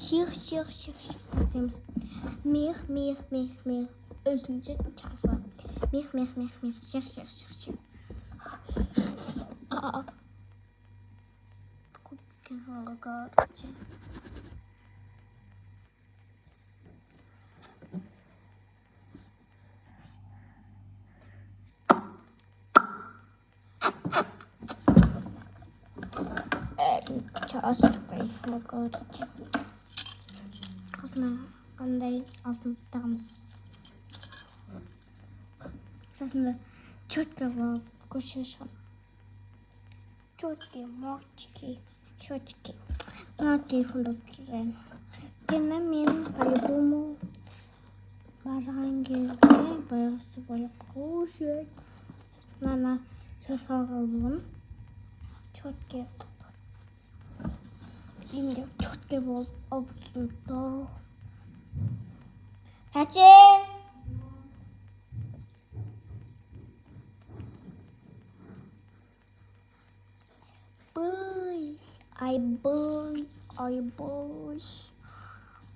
Ших тийм мих özünce çarpı mih şih kupken hangar için çarpı hangar için qanday алтындамыз. Сосын четко көшешім. Четкий, морчики, щечки. На телефонда түсірем. Өйткені мен по-любому барған кезде баяғысы болып көшет. Ана сөзға қалдым. Четкий. Именно четкий болып обсудор. 같이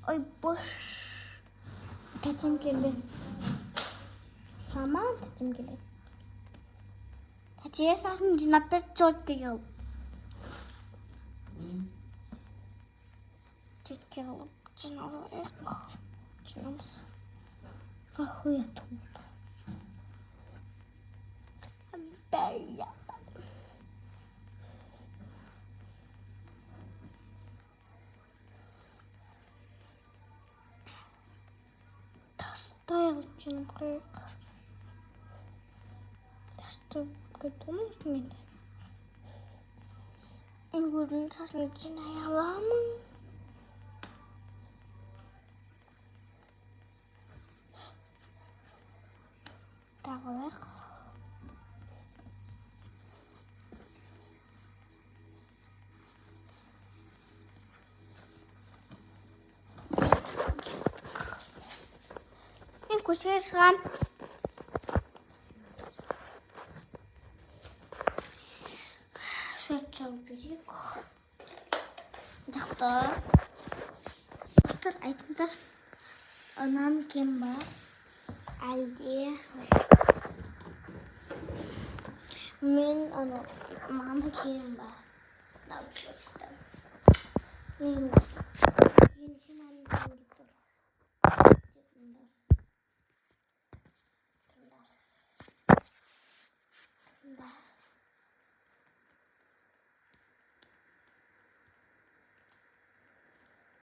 ой тачим келді сама тачим келді тачия сасын жинап бер четкий қылып четкий қылып жинамыз охуеть болды бәйя тастай алып жинап қояйық тастап кетеміз мен үлгердің сасын жинай аламын тағылайық мен көшеге шығам свет жағып жіберейік жақта достар айтыңдар анам кем ба әлде мен ана мама кем ба наушниктар мен